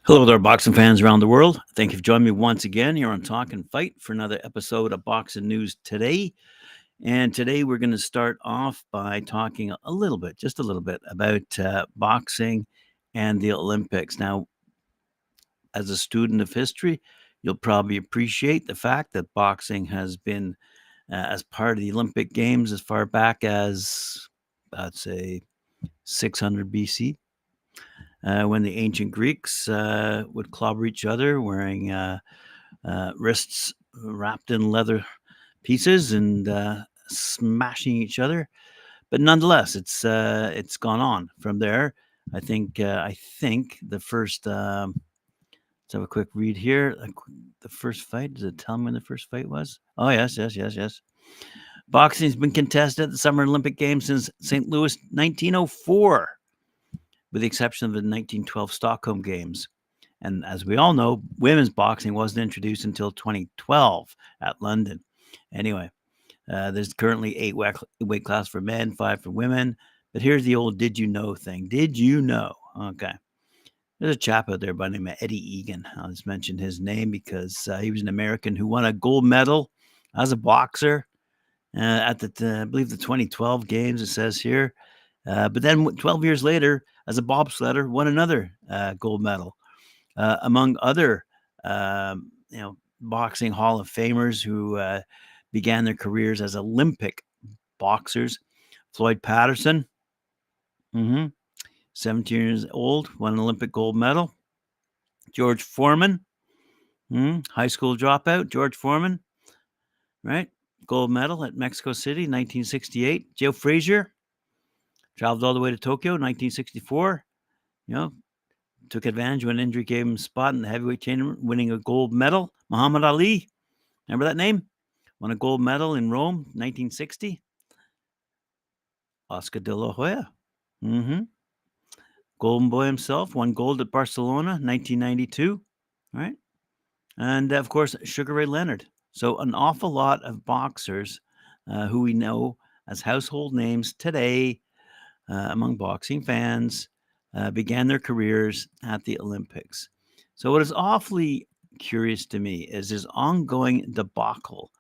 Hello there, boxing fans around the world. Thank you for joining me once again here on Talk and Fight for another episode of Boxing News Today. And today we're going to start off by talking a little bit, just a little bit, about boxing and the Olympics. Now, as a student of history, you'll probably appreciate the fact that boxing has been as part of the Olympic Games as far back as, I'd say, 600 BC. When the ancient Greeks would clobber each other wearing wrists wrapped in leather pieces and smashing each other. But nonetheless, it's gone on from there. I think the first. Let's have a quick read here. The first fight. Does it tell me when the first fight was? Oh yes. Boxing's been contested at the Summer Olympic Games since St. Louis 1904. With the exception of the 1912 Stockholm Games. And as we all know, women's boxing wasn't introduced until 2012 at London. Anyway, there's currently 8 weight class for men, 5 for women. But here's the old did you know thing. Did you know? Okay. There's a chap out there by the name of Eddie Egan. I'll just mention his name because he was an American who won a gold medal as a boxer at I believe the 2012 games, it says here. But then 12 years later, as a bobsledder, won another gold medal, among other, boxing Hall of Famers who began their careers as Olympic boxers. Floyd Patterson, 17 years old, won an Olympic gold medal. George Foreman, high school dropout. George Foreman, right? Gold medal at Mexico City, 1968. Joe Frazier, traveled all the way to Tokyo, 1964. Took advantage when injury gave him a spot in the heavyweight chain, winning a gold medal. Muhammad Ali, remember that name? Won a gold medal in Rome, 1960. Oscar de la Hoya, Golden Boy himself, won gold at Barcelona, 1992. Right? And of course, Sugar Ray Leonard. So an awful lot of boxers who we know as household names today among boxing fans began their careers at the Olympics. So what is awfully curious to me is this ongoing debacle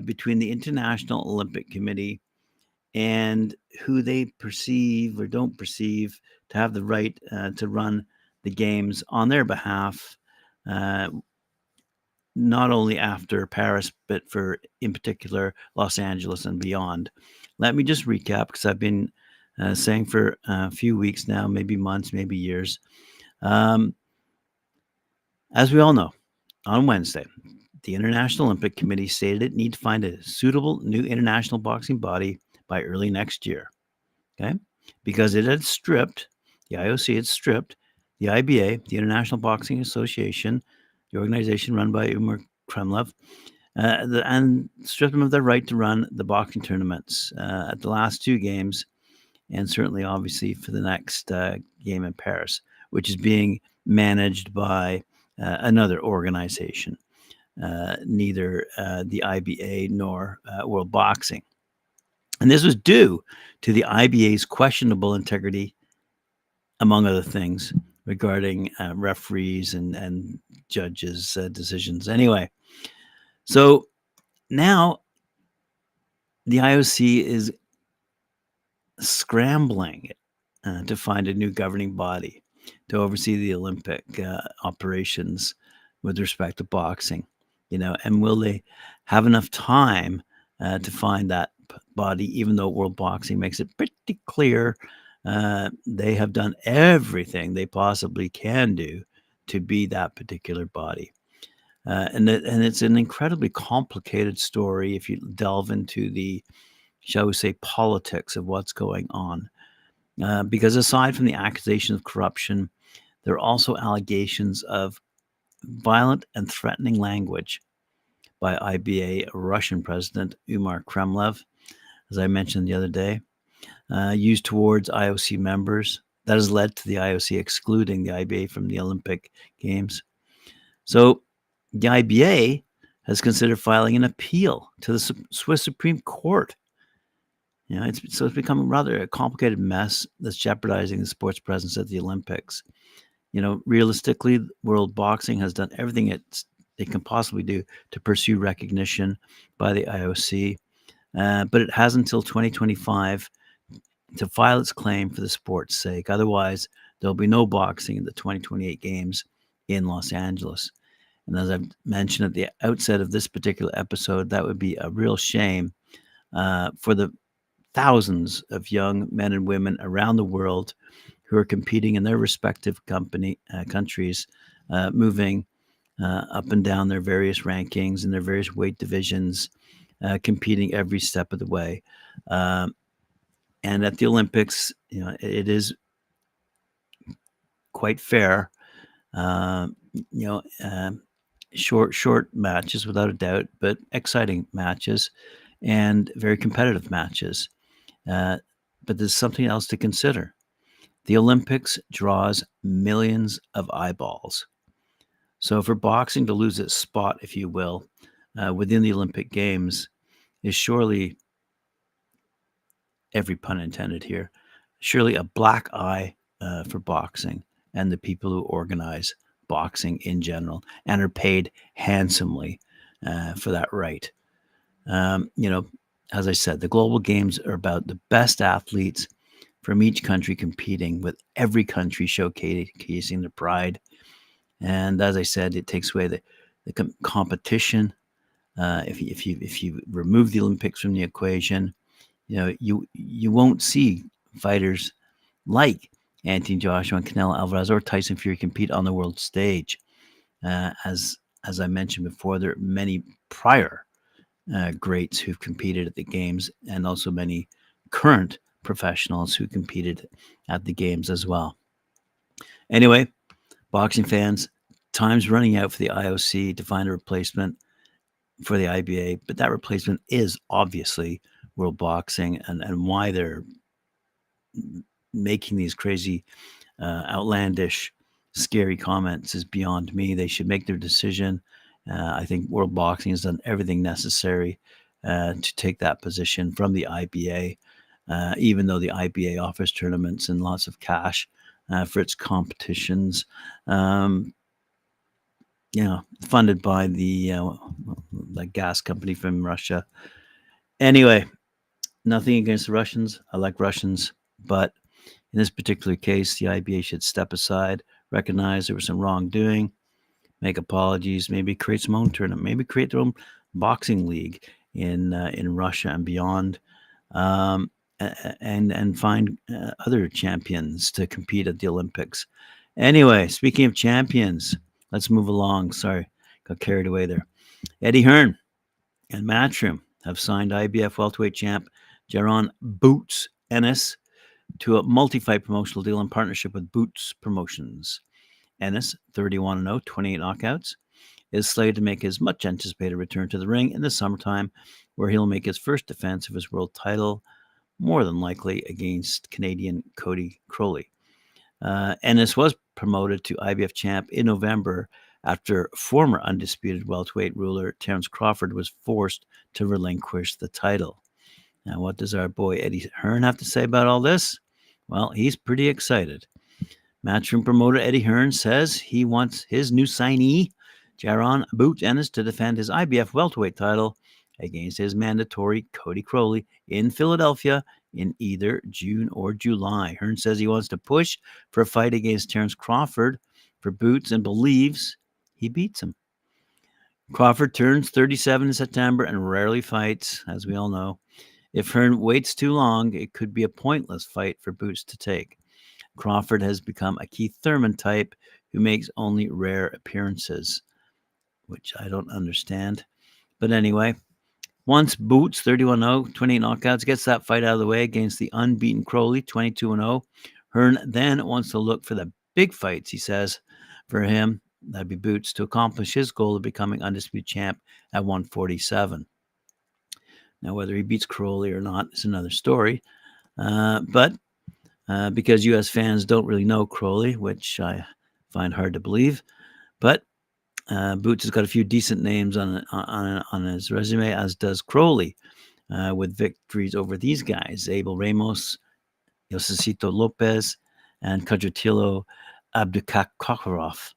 between the International Olympic Committee and who they perceive or don't perceive to have the right to run the games on their behalf, not only after Paris, but for, in particular, Los Angeles and beyond. Let me just recap, because I've been saying for a few weeks now, maybe months, maybe years. As we all know, on Wednesday, the International Olympic Committee stated it needed to find a suitable new international boxing body by early next year. Okay? Because it had stripped, the IOC had stripped the IBA, the International Boxing Association, the organization run by Umar Kremlev, and stripped them of their right to run the boxing tournaments at the last 2 games, and certainly, obviously, for the next game in Paris, which is being managed by another organization, neither the IBA nor World Boxing. And this was due to the IBA's questionable integrity, among other things, regarding referees and judges' decisions. Anyway, so now the IOC is scrambling to find a new governing body to oversee the Olympic operations with respect to boxing, and will they have enough time to find that body, even though World Boxing makes it pretty clear they have done everything they possibly can do to be that particular body. And it's an incredibly complicated story if you delve into the, shall we say, politics of what's going on. Because aside from the accusation of corruption, there are also allegations of violent and threatening language by IBA Russian President Umar Kremlev, as I mentioned the other day, used towards IOC members. That has led to the IOC excluding the IBA from the Olympic Games. So the IBA has considered filing an appeal to the Swiss Supreme Court. It's become rather a complicated mess that's jeopardizing the sport's presence at the Olympics. Realistically, world boxing has done everything it can possibly do to pursue recognition by the IOC, but it has until 2025 to file its claim for the sport's sake. Otherwise, there'll be no boxing in the 2028 games in Los Angeles. And as I've mentioned at the outset of this particular episode, that would be a real shame for the thousands of young men and women around the world who are competing in their respective countries, moving up and down their various rankings and their various weight divisions, competing every step of the way. And at the Olympics, it is quite fair. Uh, you know, short matches without a doubt, but exciting matches and very competitive matches. But there's something else to consider. The Olympics draws millions of eyeballs. So for boxing to lose its spot, if you will, within the Olympic Games is surely, every pun intended here, surely a black eye for boxing and the people who organize boxing in general and are paid handsomely for that right. As I said, the global games are about the best athletes from each country competing, with every country showcasing their pride. And as I said, it takes away the competition. If you remove the Olympics from the equation, you won't see fighters like Anthony Joshua and Canelo Alvarez or Tyson Fury compete on the world stage. As I mentioned before, there are many prior greats who've competed at the games, and also many current professionals who competed at the games as well. Anyway, boxing fans, time's running out for the IOC to find a replacement for the IBA, but that replacement is obviously World Boxing, and why they're making these crazy, outlandish, scary comments is beyond me. They should make their decision. I think World Boxing has done everything necessary to take that position from the IBA, even though the IBA offers tournaments and lots of cash for its competitions, funded by the gas company from Russia. Anyway, nothing against the Russians. I like Russians, but in this particular case, the IBA should step aside, recognize there was some wrongdoing, make apologies, maybe create some own tournament, maybe create their own boxing league in Russia and beyond, and find other champions to compete at the Olympics. Anyway, speaking of champions, let's move along. Sorry, got carried away there. Eddie Hearn and Matchroom have signed IBF welterweight champ Jaron Boots Ennis to a multi-fight promotional deal in partnership with Boots Promotions. Ennis, 31-0, 28 knockouts, is slated to make his much-anticipated return to the ring in the summertime, where he'll make his first defense of his world title, more than likely against Canadian Cody Crowley. Ennis was promoted to IBF champ in November after former undisputed welterweight ruler Terence Crawford was forced to relinquish the title. Now, what does our boy Eddie Hearn have to say about all this? Well, he's pretty excited. Matchroom promoter Eddie Hearn says he wants his new signee, Jaron Boots Ennis, to defend his IBF welterweight title against his mandatory Cody Crowley in Philadelphia in either June or July. Hearn says he wants to push for a fight against Terence Crawford for Boots and believes he beats him. Crawford turns 37 in September and rarely fights, as we all know. If Hearn waits too long, it could be a pointless fight for Boots to take. Crawford has become a Keith Thurman type who makes only rare appearances, which I don't understand. But anyway, once Boots, 31-0, 28 knockouts, gets that fight out of the way against the unbeaten Crowley, 22-0, Hearn then wants to look for the big fights, he says, for him, that'd be Boots, to accomplish his goal of becoming undisputed champ at 147. Now, whether he beats Crowley or not is another story. But because U.S. fans don't really know Crowley, which I find hard to believe, but Boots has got a few decent names on his resume, as does Crowley, with victories over these guys: Abel Ramos, Yosesito Lopez, and Quadratilo Abdukakharov.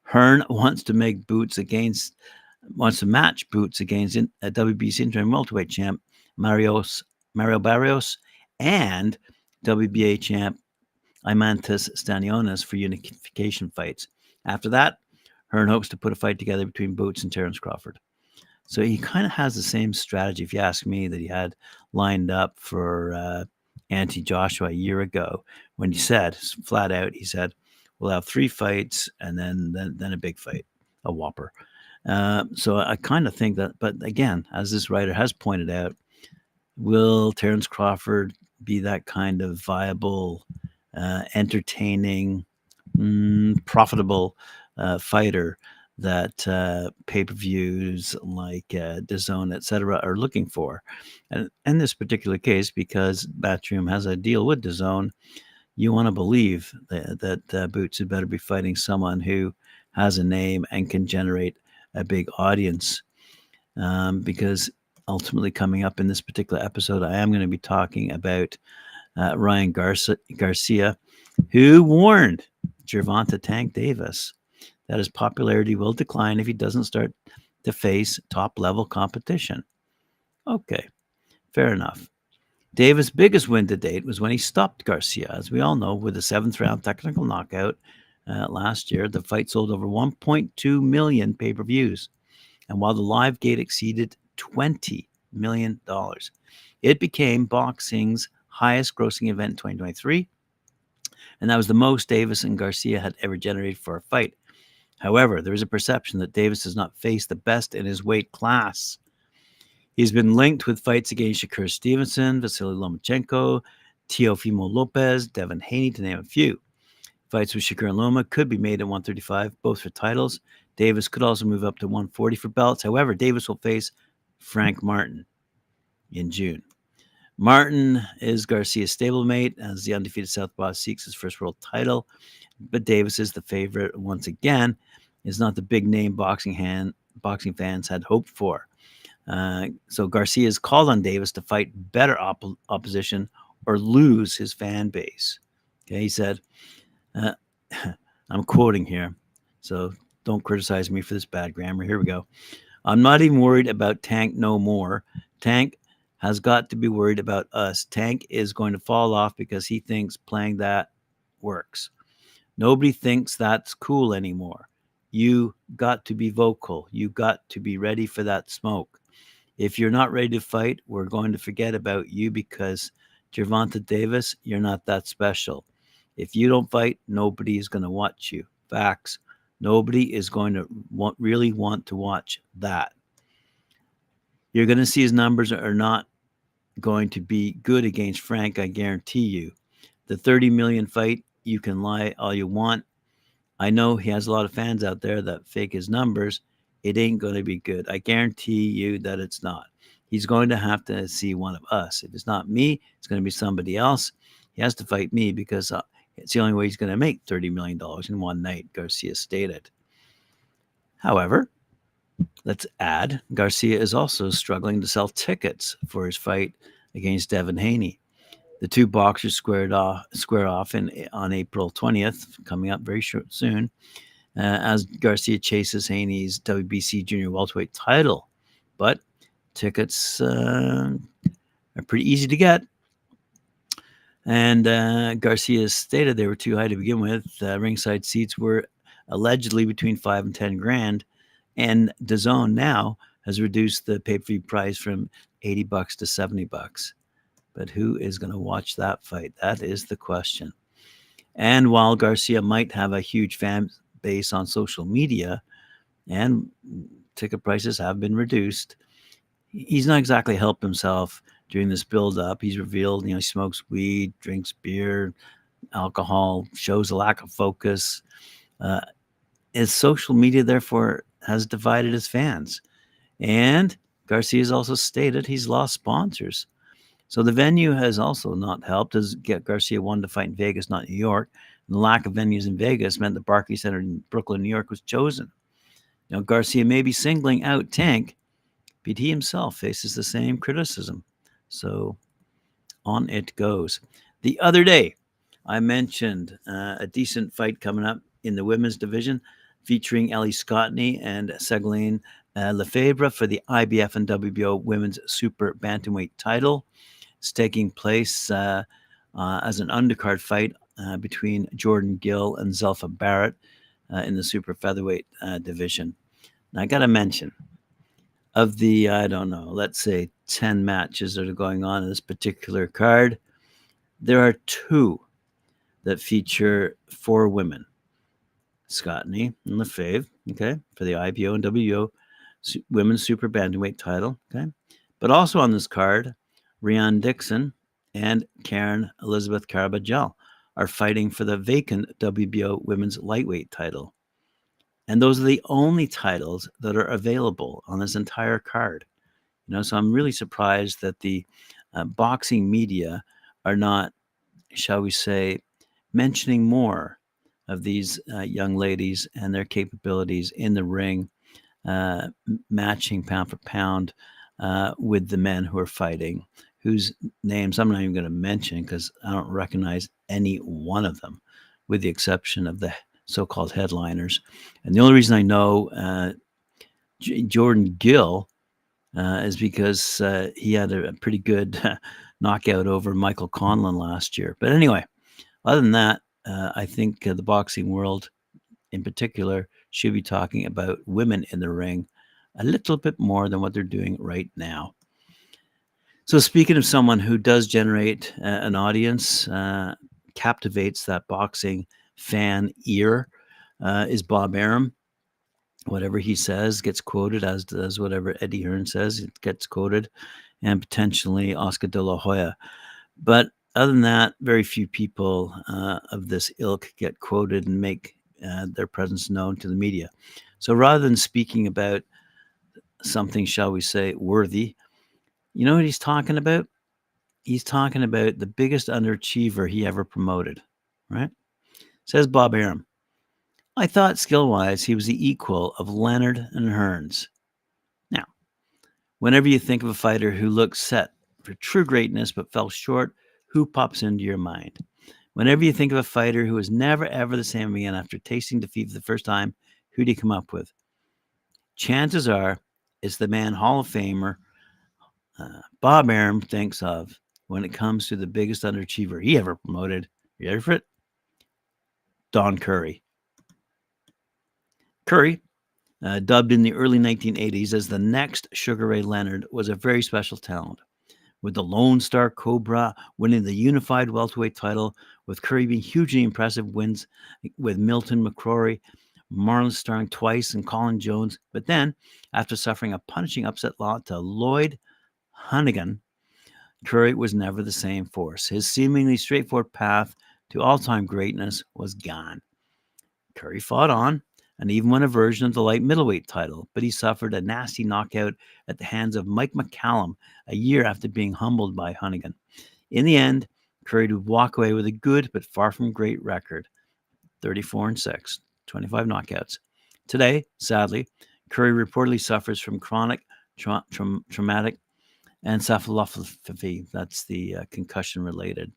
Hearn wants to match Boots against WBC interim welterweight champ Mario Barrios and WBA champ Imantas Stanionis for unification fights. After that, Hearn hopes to put a fight together between Boots and Terence Crawford. So he kind of has the same strategy, if you ask me, that he had lined up for Anthony Joshua a year ago when he said, flat out, he said, we'll have 3 fights and then a big fight, a whopper. So I kind of think that, but again, as this writer has pointed out, will Terence Crawford be that kind of viable, entertaining, profitable fighter that pay-per-views like DAZN, etc., are looking for? And in this particular case, because Matchroom has a deal with DAZN, you want to believe that Boots had better be fighting someone who has a name and can generate a big audience, because ultimately coming up in this particular episode, I am going to be talking about Ryan Garcia, who warned Gervonta Tank Davis that his popularity will decline if he doesn't start to face top-level competition. Okay, fair enough. Davis' biggest win to date was when he stopped Garcia, as we all know, with a 7th-round technical knockout last year. The fight sold over 1.2 million pay-per-views, and while the live gate exceeded $20 million, it became boxing's highest-grossing event in 2023, and that was the most Davis and Garcia had ever generated for a fight. However, there is a perception that Davis does not face the best in his weight class. He's been linked with fights against Shakur Stevenson, Vasily Lomachenko, Teofimo Lopez, Devin Haney, to name a few. Fights with Shakur and Loma could be made at 135, both for titles. Davis could also move up to 140 for belts. However, Davis will face Frank Martin in June. Martin is Garcia's stablemate as the undefeated Southpaw seeks his first world title, but Davis is the favorite once again. Is not the big name boxing fans had hoped for. So Garcia has called on Davis to fight better opposition or lose his fan base. Okay, he said, I'm quoting here, so don't criticize me for this bad grammar. Here we go. I'm not even worried about Tank no more. Tank has got to be worried about us. Tank is going to fall off because he thinks playing that works. Nobody thinks that's cool anymore. You got to be vocal. You got to be ready for that smoke. If you're not ready to fight, we're going to forget about you because Gervonta Davis, you're not that special. If you don't fight, nobody is going to watch you. Facts. Nobody is going to really want to watch that. You're going to see his numbers are not going to be good against Frank, I guarantee you. The 30 million fight, you can lie all you want. I know he has a lot of fans out there that fake his numbers. It ain't going to be good. I guarantee you that it's not. He's going to have to see one of us. If it's not me, it's going to be somebody else. He has to fight me because it's the only way he's going to make $30 million in one night, Garcia stated. However, let's add, Garcia is also struggling to sell tickets for his fight against Devin Haney. The two boxers square off on April 20th, coming up very soon, as Garcia chases Haney's WBC junior welterweight title. But tickets are pretty easy to get. And Garcia stated they were too high to begin with. Ringside seats were allegedly between $5,000 and $10,000. And DAZN now has reduced the pay-per-view price from $80 to $70. But who is going to watch that fight? That is the question. And while Garcia might have a huge fan base on social media and ticket prices have been reduced, he's not exactly helped himself during this build-up. He's revealed, he smokes weed, drinks beer, alcohol, shows a lack of focus. His social media, therefore, has divided his fans. And Garcia has also stated he's lost sponsors. So the venue has also not helped, as Garcia wanted to fight in Vegas, not New York. And the lack of venues in Vegas meant the Barclays Center in Brooklyn, New York was chosen. Garcia may be singling out Tank, but he himself faces the same criticism. So on it goes. The other day, I mentioned a decent fight coming up in the women's division featuring Ellie Scottney and Ségolène Lefebvre for the IBF and WBO women's super bantamweight title. It's taking place as an undercard fight between Jordan Gill and Zelfa Barrett in the super featherweight division. Now, I got to mention, of the, I don't know, let's say 10 matches that are going on in this particular card, there are two that feature four women, Scottney and Lefebvre, okay, for the IBO and WBO women's super bantamweight title, okay. But also on this card, Rian Dixon and Karen Elizabeth Carabajal are fighting for the vacant WBO women's lightweight title. And those are the only titles that are available on this entire card. So I'm really surprised that the boxing media are not, shall we say, mentioning more of these young ladies and their capabilities in the ring, matching pound for pound with the men who are fighting, whose names I'm not even going to mention because I don't recognize any one of them, with the exception of the so-called headliners. And the only reason I know Jordan Gill is because he had a pretty good knockout over Michael Conlon last year. But anyway, other than that, I think the boxing world in particular should be talking about women in the ring a little bit more than what they're doing right now. So speaking of someone who does generate an audience, captivates that boxing fan ear, is Bob Arum. Whatever he says gets quoted, as does whatever Eddie Hearn says. It gets quoted, and potentially Oscar de la Hoya. But other than that, very few people of this ilk get quoted and make their presence known to the media. So rather than speaking about something, shall we say, worthy, you know what he's talking about? He's talking about the biggest underachiever he ever promoted, right? Says Bob Arum. I thought skill-wise he was the equal of Leonard and Hearns. Now, whenever you think of a fighter who looks set for true greatness but fell short, who pops into your mind? Whenever you think of a fighter who was never ever the same again after tasting defeat for the first time, who do you come up with? Chances are it's the man Hall of Famer Bob Arum thinks of when it comes to the biggest underachiever he ever promoted. You ready for it? Don Curry. Curry, dubbed in the early 1980s as the next Sugar Ray Leonard, was a very special talent. With the Lone Star Cobra winning the unified welterweight title, with Curry being hugely impressive wins with Milton McCrory, Marlon Starling twice, and Colin Jones. But then, after suffering a punishing upset loss to Lloyd Hunnigan, Curry was never the same force. His seemingly straightforward path to all-time greatness was gone. Curry fought on and even won a version of the light middleweight title, but he suffered a nasty knockout at the hands of Mike McCallum a year after being humbled by Hunnigan. In the end, Curry would walk away with a good but far from great record, 34-6, 25 knockouts. Today, sadly, Curry reportedly suffers from chronic traumatic encephalopathy. That's the concussion-related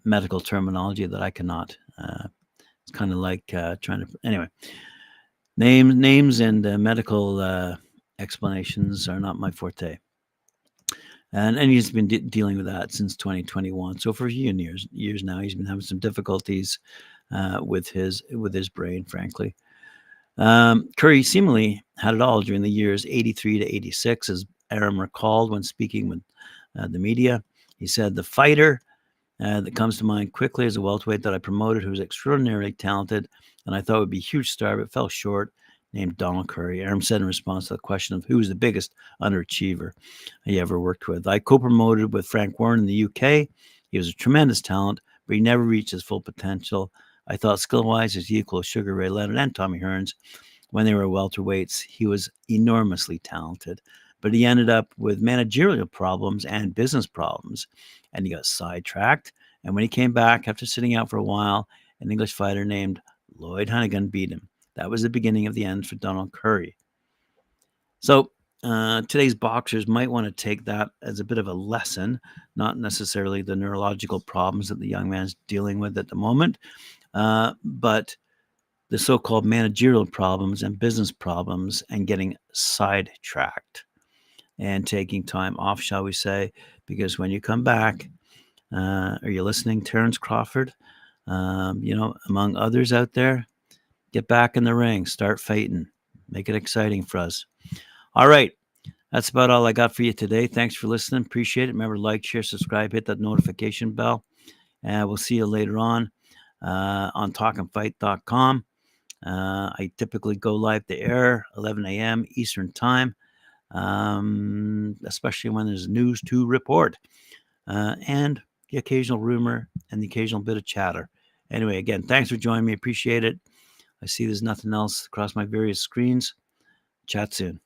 medical terminology that I cannot. It's kind of like trying to. Anyway, names and medical explanations are not my forte. And he's been dealing with that since 2021. So for a few years now, he's been having some difficulties with his brain, frankly. Curry seemingly had it all during the years 83 to 86, as Arum recalled when speaking with the media. He said, the fighter that comes to mind quickly is a welterweight that I promoted who was extraordinarily talented and I thought would be a huge star but fell short, named Donald Curry. Arum said in response to the question of who was the biggest underachiever he ever worked with. I co-promoted with Frank Warren in the UK. He was a tremendous talent, but he never reached his full potential. I thought skill-wise his equal Sugar Ray Leonard and Tommy Hearns. When they were welterweights, he was enormously talented, but he ended up with managerial problems and business problems, and he got sidetracked. And when he came back after sitting out for a while, an English fighter named Lloyd Hunnigan beat him. That was the beginning of the end for Donald Curry. So today's boxers might want to take that as a bit of a lesson, not necessarily the neurological problems that the young man's dealing with at the moment, but the so-called managerial problems and business problems and getting sidetracked and taking time off, shall we say, because when you come back, are you listening, Terence Crawford? Among others out there, get back in the ring, start fighting, make it exciting for us. All right. That's about all I got for you today. Thanks for listening. Appreciate it. Remember, like, share, subscribe, hit that notification bell. And we'll see you later on talkandfight.com. I typically go live to air 11 a.m. Eastern Time, especially when there's news to report and the occasional rumor and the occasional bit of chatter. Anyway, again, thanks for joining me. Appreciate it. I see there's nothing else across my various screens. Chat soon.